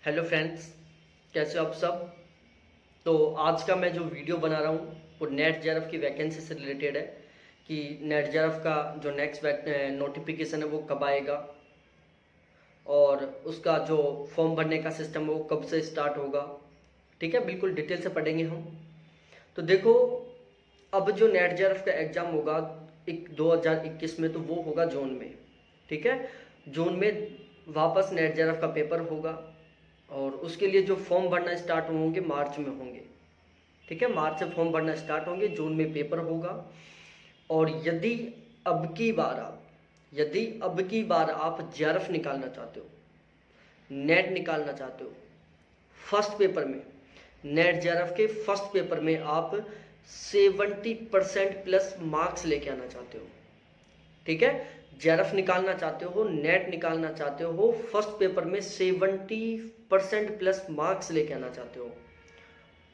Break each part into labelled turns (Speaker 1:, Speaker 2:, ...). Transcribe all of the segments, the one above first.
Speaker 1: Hello friends, कैसे हो आप सब। तो आज का मैं जो वीडियो बना रहा हूँ वो नेट जेआरएफ की वैकेंसी से रिलेटेड है कि नेट जेआरएफ का जो नेक्स्ट नोटिफिकेशन है वो कब आएगा और उसका जो फॉर्म भरने का सिस्टम है वो कब से स्टार्ट होगा। ठीक है, बिल्कुल डिटेल से पढ़ेंगे हम। तो देखो, अब जो नेट जेआरएफ का एग्ज़ाम होगा 2021 में, तो वो होगा जून में। ठीक है, जून में वापस नेट जेआरएफ का पेपर होगा और उसके लिए जो फॉर्म भरना स्टार्ट होंगे मार्च में होंगे। ठीक है, मार्च से फॉर्म भरना स्टार्ट होंगे, जून में पेपर होगा। और यदि अब की बार आप जेआरएफ निकालना चाहते हो, नेट निकालना चाहते हो, फर्स्ट पेपर में, नेट जेआरएफ के फर्स्ट पेपर में आप 70% प्लस मार्क्स लेके आना चाहते हो। ठीक है, जेआरएफ निकालना चाहते हो, नेट निकालना चाहते हो, फर्स्ट पेपर में 70% प्लस मार्क्स लेके आना चाहते हो,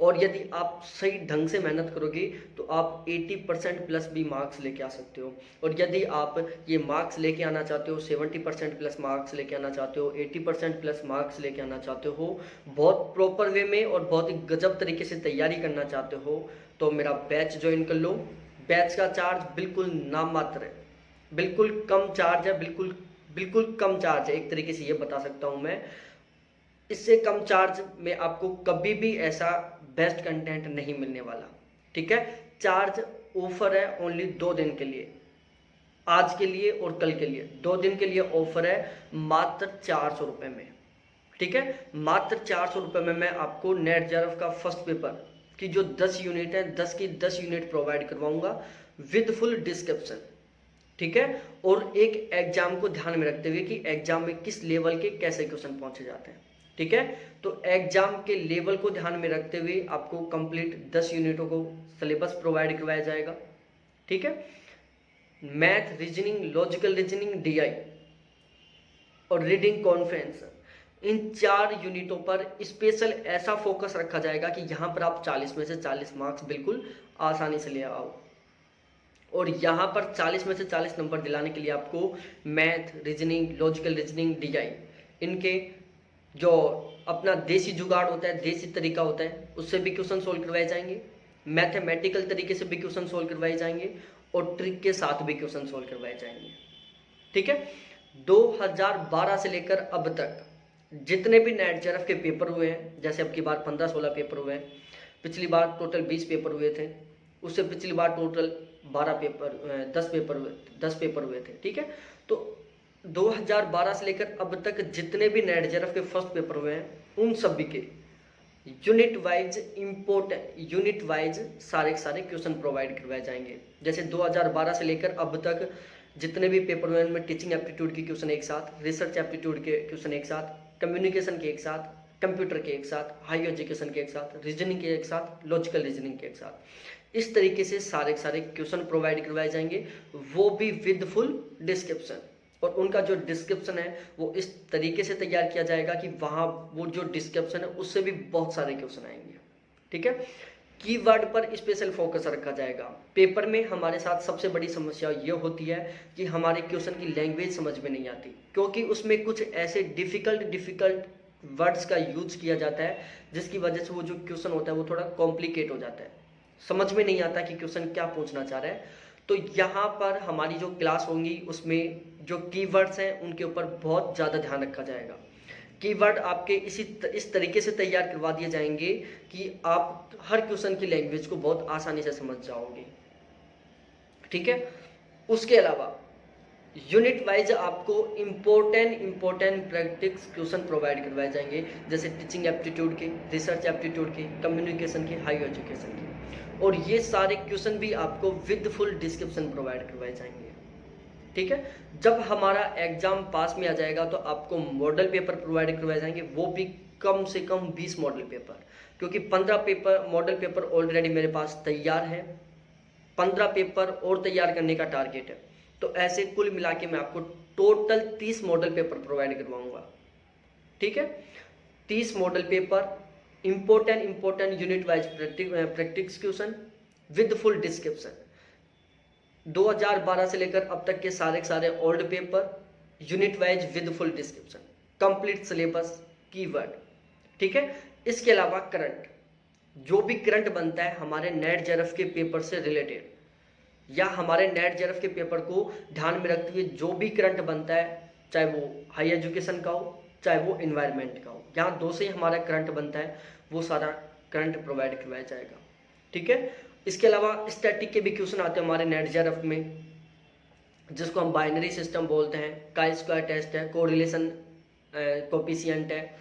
Speaker 1: और यदि आप सही ढंग से मेहनत करोगे तो आप 80% प्लस भी मार्क्स लेके आ सकते हो। और यदि आप ये मार्क्स लेके आना चाहते हो, 70% प्लस मार्क्स लेके आना चाहते हो, 80% प्लस मार्क्स लेके आना चाहते हो, बहुत प्रॉपर वे में और बहुत ही गजब तरीके से तैयारी करना चाहते हो, तो मेरा बैच ज्वाइन कर लो। बैच का चार्ज बिल्कुल नाम मात्र है, बिल्कुल कम चार्ज है, बिल्कुल बिल्कुल कम चार्ज है। एक तरीके से ये बता सकता हूँ मैं, इससे कम चार्ज में आपको कभी भी ऐसा बेस्ट कंटेंट नहीं मिलने वाला। ठीक है, चार्ज ऑफर है ओनली 2 दिन के लिए, आज के लिए और कल के लिए 2 दिन के लिए ऑफर है, मात्र 400 रुपये में। ठीक है, मात्र 400 रुपये में मैं आपको नेट जेआरएफ का फर्स्ट पेपर की जो 10 यूनिट है, 10 की 10 यूनिट प्रोवाइड करवाऊंगा विद फुल डिस्क्रिप्शन। ठीक है, और एक एग्जाम को ध्यान में रखते हुए कि एग्जाम में किस लेवल के कैसे क्वेश्चन पहुंचे जाते हैं। ठीक है, तो एग्जाम के लेवल को ध्यान में रखते हुए आपको कंप्लीट 10 यूनिटों को सिलेबस प्रोवाइड करवाया जाएगा। ठीक है, math, reasoning, logical reasoning, DI और रीडिंग कॉन्फ्रेंस, इन 4 यूनिटों पर स्पेशल ऐसा फोकस रखा जाएगा कि यहाँ पर आप 40 में से 40 मार्क्स बिल्कुल आसानी से ले आओ। और यहाँ पर 40 में से 40 नंबर दिलाने के लिए आपको math, reasoning, logical reasoning, DI, इनके जो अपना देसी जुगाड़ होता है, देसी तरीका होता है, उससे भी क्वेश्चन सोल्व करवाए जाएंगे, मैथमेटिकल तरीके से भी क्वेश्चन सोल्व करवाए जाएंगे और ट्रिक के साथ भी क्वेश्चन सोल्व करवाए जाएंगे। ठीक है, 2012 से लेकर अब तक जितने भी नेट जेआरएफ के पेपर हुए हैं, जैसे अब की बार 15-16 पेपर हुए हैं, पिछली बार टोटल 20 पेपर हुए थे, उससे पिछली बार टोटल 10 पेपर हुए थे। ठीक है, तो 2012 से लेकर अब तक जितने भी नेट जेआरएफ के फर्स्ट पेपर हुए हैं, उन सभी के यूनिट वाइज सारे के सारे क्वेश्चन प्रोवाइड करवाए जाएंगे। जैसे 2012 से लेकर अब तक जितने भी पेपर हुए हैं उनमें टीचिंग एप्टीट्यूड के क्वेश्चन एक साथ, रिसर्च एप्टीट्यूड के क्वेश्चन एक साथ, कम्युनिकेशन के एक साथ, कंप्यूटर के एक साथ, हाई एजुकेशन के एक साथ, रीजनिंग के एक साथ, लॉजिकल रीजनिंग के एक साथ, इस तरीके से सारे के सारे क्वेश्चन प्रोवाइड करवाए जाएंगे, वो भी विद फुल डिस्क्रिप्शन। और उनका जो डिस्क्रिप्शन है वो इस तरीके से तैयार किया जाएगा कि वहाँ वो जो डिस्क्रिप्शन है उससे भी बहुत सारे क्वेश्चन आएंगे। ठीक है, कीवर्ड पर स्पेशल फोकस रखा जाएगा। पेपर में हमारे साथ सबसे बड़ी समस्या ये होती है कि हमारे क्वेश्चन की लैंग्वेज समझ में नहीं आती, क्योंकि उसमें कुछ ऐसे डिफ़िकल्ट वर्ड्स का यूज किया जाता है जिसकी वजह से वो जो क्वेश्चन होता है वो थोड़ा कॉम्प्लिकेट हो जाता है, समझ में नहीं आता कि क्वेश्चन क्या पूछना चाह रहा है। तो यहाँ पर हमारी जो क्लास होंगी उसमें जो कीवर्ड्स हैं उनके ऊपर बहुत ज़्यादा ध्यान रखा जाएगा। कीवर्ड आपके इस तरीके से तैयार करवा दिए जाएंगे कि आप हर क्वेश्चन की लैंग्वेज को बहुत आसानी से समझ जाओगे। ठीक है, उसके अलावा यूनिट वाइज आपको इम्पोर्टेंट प्रैक्टिस क्वेश्चन प्रोवाइड करवाए जाएंगे, जैसे टीचिंग एप्टीट्यूड के, रिसर्च एप्टीट्यूड के, कम्युनिकेशन के, हाई एजुकेशन के, और ये सारे क्वेश्चन भी आपको विद फुल डिस्क्रिप्शन प्रोवाइड करवाए जाएंगे। ठीक है, जब हमारा एग्जाम पास में आ जाएगा तो आपको मॉडल पेपर प्रोवाइड करवाए जाएंगे, वो भी कम से कम 20 मॉडल पेपर, क्योंकि 15 मॉडल पेपर ऑलरेडी मेरे पास तैयार है, 15 पेपर और तैयार करने का टारगेट है। तो ऐसे कुल मिला के मैं आपको टोटल 30 मॉडल पेपर प्रोवाइड करवाऊंगा। ठीक है, 30 model paper, important unit wise practice question with full description, 2012 से लेकर अब तक के सारे old paper unit wise with full description, complete syllabus, keyword, ठीक है। इसके अलावा करंट, जो भी करंट बनता है हमारे नेट जेआरएफ के पेपर से रिलेटेड या हमारे नेट जेआरएफ के पेपर को ध्यान में रखते हुए जो भी करंट बनता है, चाहे वो हाई एजुकेशन का हो चाहे वो इन्वायरमेंट का हो, यहाँ दो से ही हमारा करंट बनता है, वो सारा करंट प्रोवाइड करवाया जाएगा। ठीक है। इसके अलावा स्टैटिक के भी क्वेश्चन आते हैं हमारे नेट जेआरएफ में, जिसको हम बाइनरी सिस्टम बोलते हैं, काई स्क्वायर टेस्ट है, कोरिलेशन कोफिशिएंट है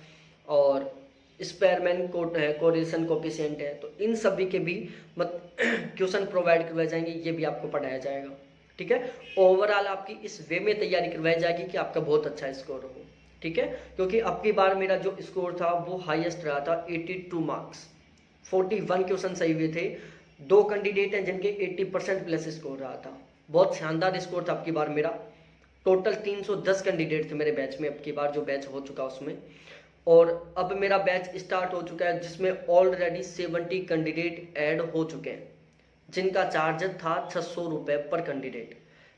Speaker 1: और स्पेयरमैन कोरिलेशन कोफिशिएंट है। तो इन सभी के भी क्वेश्चन प्रोवाइड करवाए जाएंगे, ये भी आपको पढ़ाया जाएगा। ठीक है। ओवरऑल आपकी इस वे में तैयारी करवाई जाएगी कि आपका बहुत अच्छा स्कोर हो। ठीक है। क्योंकि अब की बार मेरा जो स्कोर था वो हाईएस्ट रहा था 82 मार्क्स, 41 क्वेश्चन सही हुए थे। 2 कैंडिडेट हैं जिनके 80% प्लस स्कोर रहा था, बहुत शानदार स्कोर था अब की बार मेरा। टोटल 310 कैंडिडेट थे मेरे बैच में, अब की बार जो बैच हो चुका उसमें। और अब मेरा बैच स्टार्ट हो चुका है जिसमें ऑलरेडी 70 कैंडिडेट ऐड हो चुके हैं, जिनका चार्ज था 600 रुपये पर कैंडिडेट।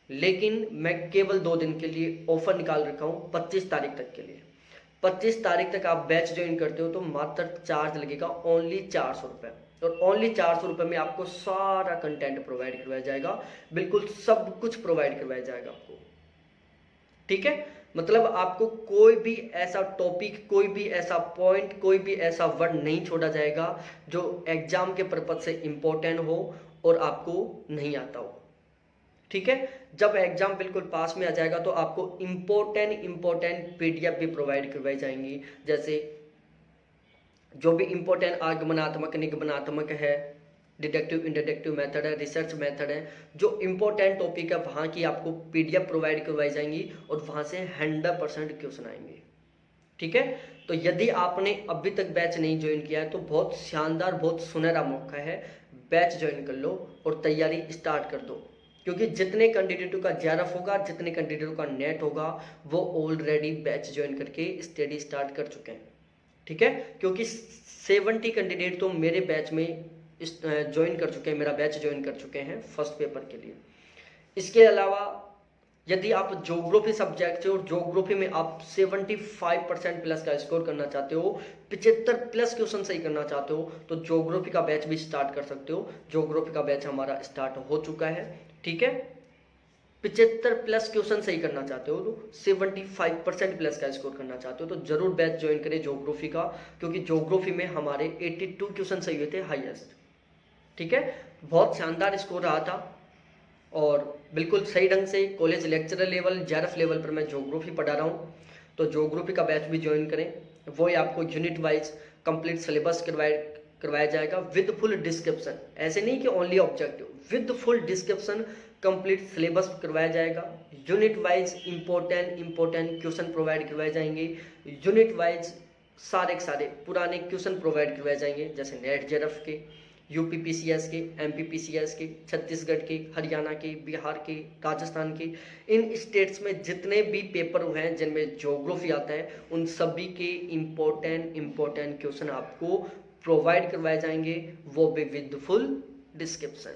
Speaker 1: लेकिन मैं केवल 2 दिन के लिए ऑफर निकाल रखा हूँ, 25 तारीख तक के लिए। 25 तारीख तक आप बैच ज्वाइन करते हो तो मात्र चार्ज लगेगा ओनली 400 रुपये, और ओनली 400 रुपये में आपको सारा कंटेंट प्रोवाइड करवाया जाएगा, बिल्कुल सब कुछ प्रोवाइड करवाया जाएगा आपको। ठीक है। मतलब आपको कोई भी ऐसा टॉपिक, कोई भी ऐसा पॉइंट, कोई भी ऐसा वर्ड नहीं छोड़ा जाएगा जो एग्जाम के पर्पज से इम्पोर्टेंट हो और आपको नहीं आता हो। ठीक है। जब एग्जाम बिल्कुल पास में आ जाएगा तो आपको इम्पोर्टेंट पीडीएफ भी प्रोवाइड करवाई जाएंगी, जैसे जो भी इम्पोर्टेंट आगमनात्मक निगमनात्मक है, डिडक्टिव इंडिडक्टिव मेथड है, रिसर्च मेथड है, जो इम्पोर्टेंट टॉपिक है वहाँ की आपको पीडीएफ प्रोवाइड करवाई जाएंगी और वहाँ से 100% क्वेश्चन आएंगे। ठीक है। तो यदि आपने अभी तक बैच नहीं ज्वाइन किया है तो बहुत शानदार, बहुत सुनहरा मौका है, बैच ज्वाइन कर लो और तैयारी स्टार्ट कर दो। क्योंकि जितने कैंडिडेटों का जेआरएफ होगा, जितने कैंडिडेटों का नेट होगा, वो ऑलरेडी बैच ज्वाइन करके स्टडी स्टार्ट कर चुके हैं। ठीक है। क्योंकि 70 कैंडिडेट तो मेरे बैच में ज्वाइन कर चुके हैं, मेरा बैच ज्वाइन कर चुके हैं फर्स्ट पेपर के लिए। इसके अलावा यदि आप ज्योग्राफी सब्जेक्ट से और ज्योग्राफी में आप 75% प्लस का स्कोर करना चाहते हो, 75 प्लस क्वेश्चन सही करना चाहते हो, तो ज्योग्राफी का बैच भी स्टार्ट कर सकते हो। ज्योग्राफी का बैच हमारा स्टार्ट हो चुका है। ठीक है। 75 प्लस क्वेश्चन सही करना चाहते हो तो 75% प्लस का स्कोर करना चाहते हो तो जरूर बैच ज्वाइन करें ज्योग्राफी का, क्योंकि ज्योग्राफी में हमारे 82 क्वेश्चन सही हुए थे हाईएस्ट। ठीक है। बहुत शानदार स्कोर रहा था और बिल्कुल सही ढंग से college lecturer level, JRF level पर मैं ज्योग्राफी पढ़ा रहा हूँ। तो ज्योग्राफी का बैच भी ज्वाइन करें, वो आपको यूनिट वाइज कंप्लीट सिलेबस करवाया जाएगा विद फुल डिस्क्रिप्शन। ऐसे नहीं कि only objective, with full description complete syllabus करवाया जाएगा। Unit wise important question provide करवाए जाएंगे। यूनिट वाइज सारे के सारे पुराने क्वेश्चन प्रोवाइड करवाए जाएंगे, जैसे नेट जेआरएफ के, यूपी पीसीएस के, एमपी पीसीएस के, छत्तीसगढ़ के, हरियाणा के, बिहार के, राजस्थान के, इन स्टेट्स में जितने भी पेपर हुए हैं जिनमें ज्योग्राफी आता है, उन सभी के इम्पोर्टेंट क्वेश्चन आपको प्रोवाइड करवाए जाएंगे, वो भी विद फुल डिस्क्रिप्शन।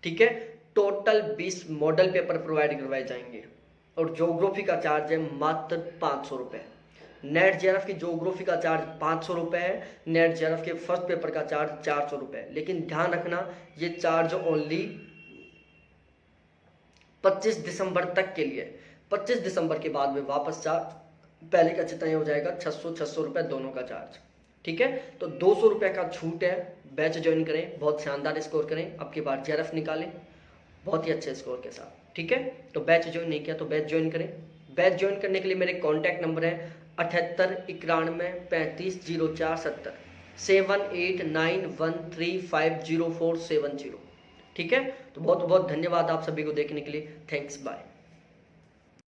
Speaker 1: ठीक है। टोटल 20 मॉडल पेपर प्रोवाइड करवाए जाएंगे और ज्योग्राफी का चार्ज है मात्र 500 रुपये। नेट जेआरएफ की ज्योग्राफी का चार्ज 500 रुपये है, नेट जेआरएफ के फर्स्ट पेपर का चार्ज 400 रुपये है। लेकिन ध्यान रखना, ये चार्ज ओनली 25 दिसंबर तक के लिए। 25 दिसंबर के बाद में वापस चार्ज पहले का जितना हो जाएगा, 600 रुपये दोनों का चार्ज। ठीक है। तो 200 रुपये का छूट है। बैच ज्वाइन करें, बहुत शानदार स्कोर करें, अब की बार जेआरएफ निकालें बहुत ही अच्छे स्कोर के साथ। ठीक है। तो बैच ज्वाइन नहीं किया तो बैच ज्वाइन करें। बैच ज्वाइन करने के लिए मेरे कॉन्टैक्ट नंबर है 78 91 35 04 70 7891350470। ठीक है। तो बहुत बहुत धन्यवाद आप सभी को देखने के लिए। Thanks, bye.